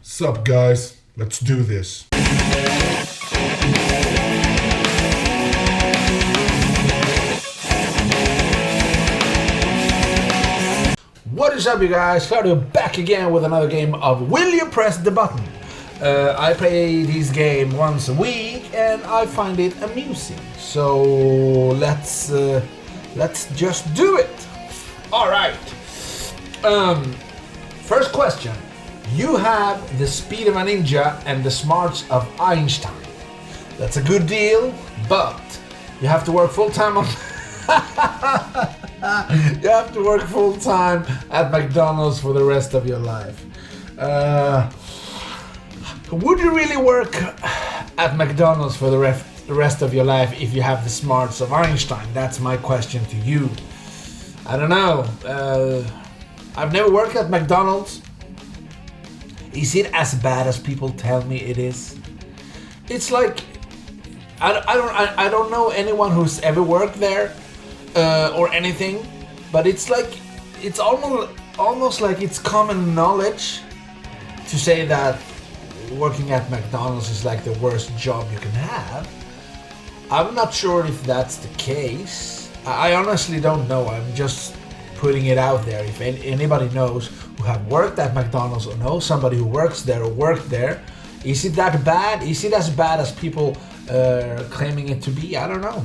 Sup guys, let's do this. What is up you guys, Claudio back again with another game of Will You Press the Button? I play this game once a week and I find it amusing. So let's just do it. Alright. First question. You have the speed of a ninja and the smarts of Einstein. That's a good deal, but you have to work full time on you have to work full time at McDonald's for the rest of your life. Would you really work at McDonald's for the rest of your life if you have the smarts of Einstein? That's my question to you. I don't know. I've never worked at McDonald's. Is it as bad as people tell me it is? It's like I don't know anyone who's ever worked there or anything, but it's like it's almost like it's common knowledge to say that working at McDonald's is like the worst job you can have. I'm not sure if that's the case. I honestly don't know. I'm just putting it out there. If anybody knows who have worked at McDonald's or knows somebody who works there or worked there, is it that bad? Is it as bad as people claiming it to be? I don't know.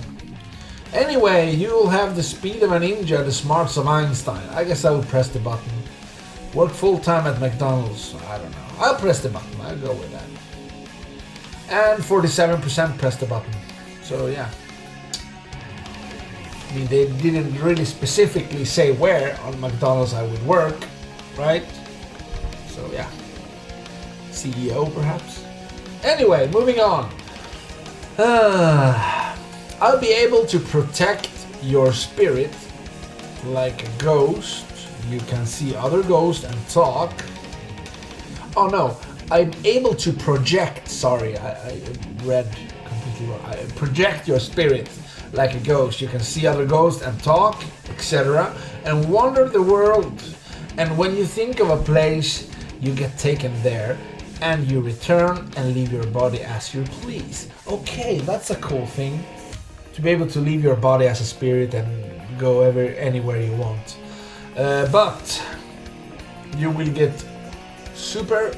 Anyway, you'll have the speed of a ninja, the smarts of Einstein. I guess I would press the button. Work full time at McDonald's. I don't know. I'll press the button. I'll go with that. And 47% press the button. So yeah. I mean, they didn't really specifically say where on McDonald's I would work, right? So yeah. CEO perhaps? Anyway, moving on. I'll be able to protect your spirit like a ghost. You can see other ghosts and talk. Oh no, I'm able to project, sorry, I read completely wrong. I project your spirit like a ghost. You can see other ghosts and talk, etc. and wander the world. And when you think of a place, you get taken there and you return and leave your body as you please. Okay, that's a cool thing. To be able to leave your body as a spirit and go anywhere you want. But you will get super,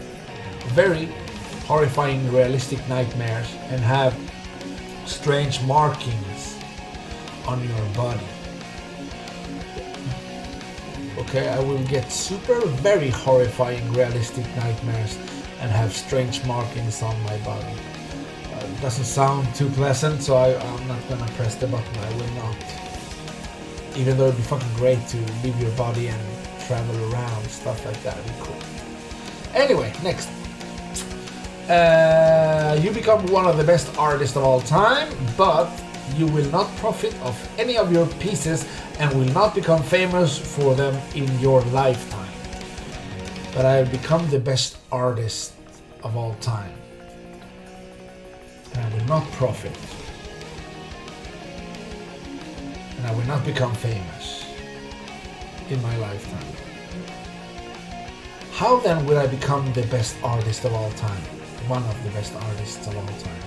very horrifying realistic nightmares and have strange markings on your body. Okay, I will get super, very horrifying realistic nightmares and have strange markings on my body. It doesn't sound too pleasant, so I'm not gonna press the button. I will not. Even though it'd be fucking great to leave your body and travel around, stuff like that would be cool. Anyway, next. You become one of the best artists of all time, but you will not profit of any of your pieces and will not become famous for them in your lifetime. But I will become the best artist of all time. And I will not profit. And I will not become famous in my lifetime. How then will I become the best artist of all time? One of the best artists of all time.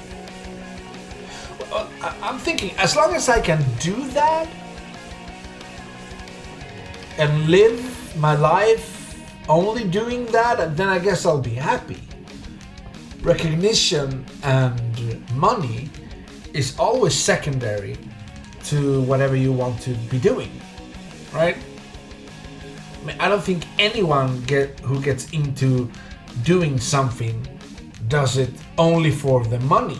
Well, I'm thinking, as long as I can do that and live my life only doing that, then I guess I'll be happy. Recognition and money is always secondary to whatever you want to be doing, right? I mean, I don't think anyone who gets into doing something does it only for the money.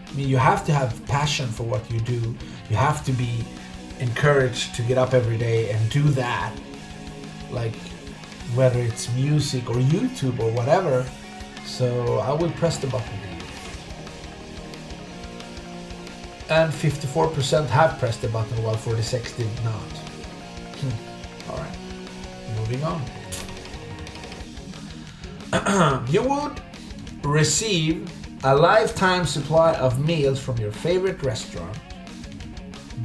I mean, you have to have passion for what you do. You have to be encouraged to get up every day and do that. Like, whether it's music or YouTube or whatever. So I will press the button. And 54% have pressed the button while 46% did not. Alright, moving on. You would receive a lifetime supply of meals from your favorite restaurant,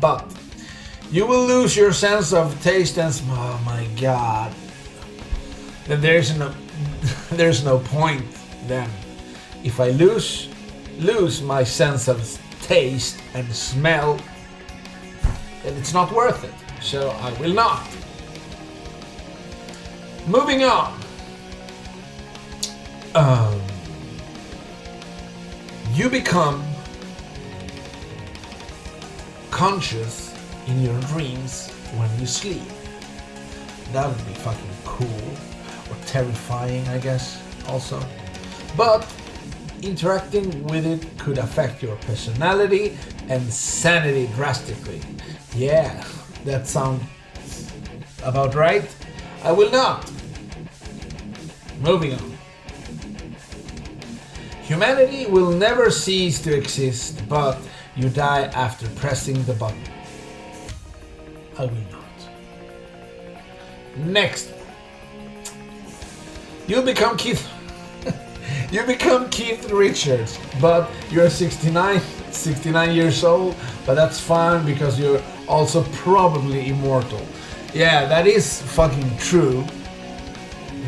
but you will lose your sense of taste and smell. Oh my god. Then there's an there's no point then. If I lose my sense of taste and smell, then it's not worth it. So I will not. Moving on. You become conscious in your dreams when you sleep. That would be fucking cool. Or terrifying, I guess, also. But interacting with it could affect your personality and sanity drastically. Yeah, that sounds about right. I will not. Moving on. Humanity will never cease to exist, but you die after pressing the button. I will not. Next. You become Keith Richards, but you're 69 years old, but that's fine because you're also probably immortal. Yeah, that is fucking true.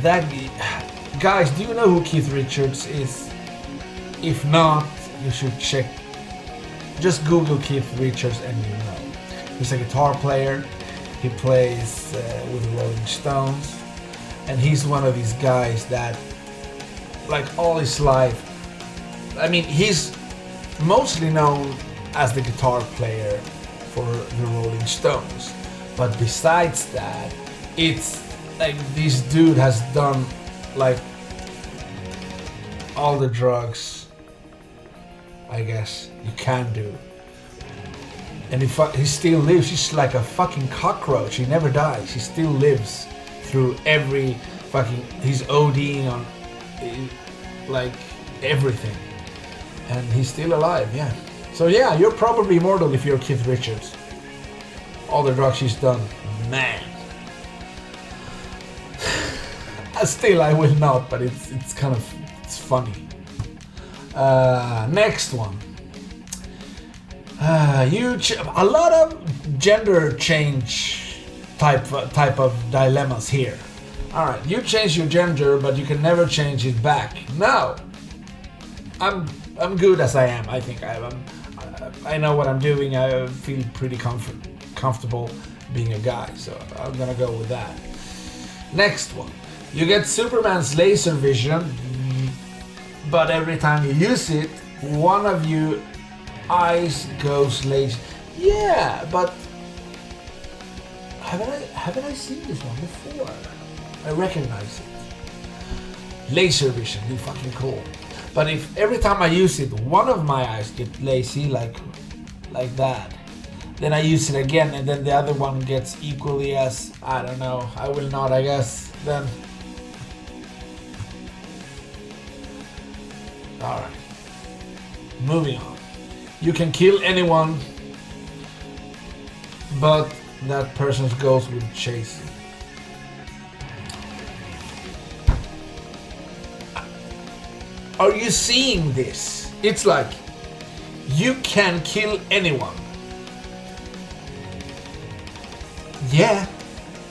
Guys, do you know who Keith Richards is? If not, you should check. Just Google Keith Richards and you know. He's a guitar player. He plays with the Rolling Stones. And he's one of these guys that, like, all his life, I mean, he's mostly known as the guitar player for the Rolling Stones. But besides that, it's like this dude has done like all the drugs, I guess, you can do. And he still lives. He's like a fucking cockroach. He never dies. He still lives through every fucking... He's ODing on like everything. And he's still alive, yeah. So yeah, you're probably immortal if you're Keith Richards. All the drugs he's done. Man. Still, I will not, but it's kind of... It's funny. Next one. A lot of gender change type of dilemmas here. Alright, you change your gender, but you can never change it back. No, I'm good as I am. I think I know what I'm doing. I feel pretty comfortable being a guy, so I'm gonna go with that. Next one. You get Superman's laser vision, but every time you use it, one of your eyes goes laser. Yeah, but haven't I seen this one before? I recognize it. Laser vision, be fucking cool. But if every time I use it, one of my eyes get lazy, like that, then I use it again, and then the other one gets equally as, I don't know, I will not, I guess, then. Alright. Moving on. You can kill anyone, but that person's ghost will chase you. Are you seeing this? It's like, you can kill anyone. Yeah,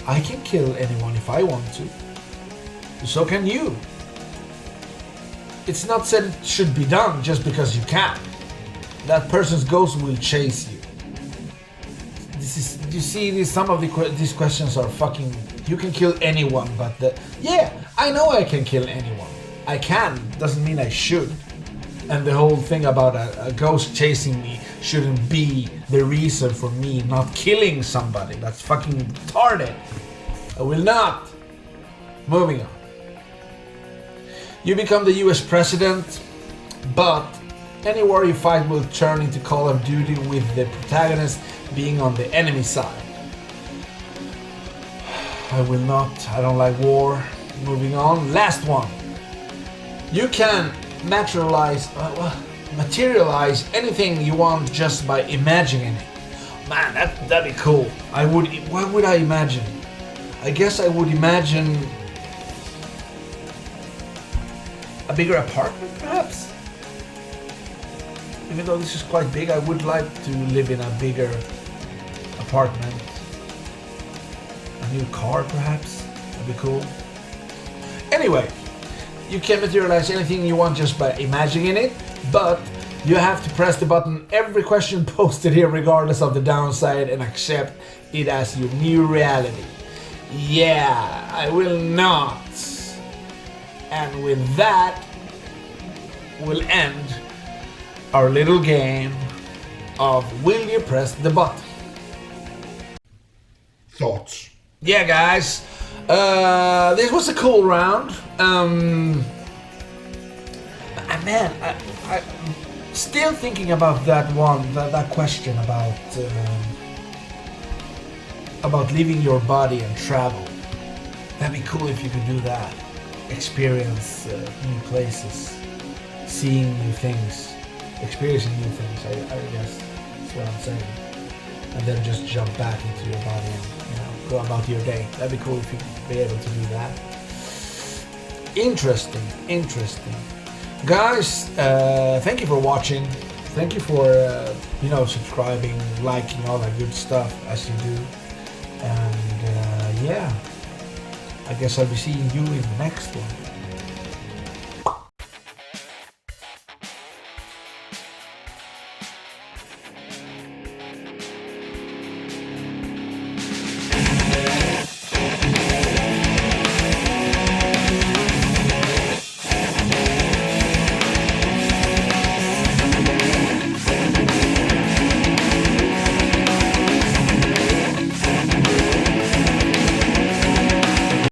I can kill anyone if I want to. So can you. It's not said it should be done just because you can. That person's ghost will chase you. You see, some of these questions are fucking... You can kill anyone, but yeah, I know I can kill anyone. I can, doesn't mean I should. And the whole thing about a ghost chasing me shouldn't be the reason for me not killing somebody. That's fucking retarded. I will not. Moving on. You become the US president, but any war you fight will turn into Call of Duty with the protagonist being on the enemy side. I will not. I don't like war. Moving on. Last one. You can materialize anything you want just by imagining it. Man, that'd be cool. What would I imagine? I guess I would imagine a bigger apartment, perhaps? Even though this is quite big, I would like to live in a bigger apartment. A new car, perhaps? That'd be cool. Anyway, You can materialize anything you want just by imagining it, but you have to press the button every question posted here regardless of the downside and accept it as your new reality. Yeah, I will not. And with that, we'll end our little game of will you press the button? Thoughts? Yeah, guys, this was a cool round. Man, I still thinking about that one, that question about leaving your body and travel. That'd be cool if you could do that. Experience new places, seeing new things, experiencing new things. I guess that's what I'm saying. And then just jump back into your body and go about your day. That'd be cool if you could be able to do that. Interesting. Guys, thank you for watching. Thank you for subscribing, liking, all that good stuff as you do. And I guess I'll be seeing you in the next one.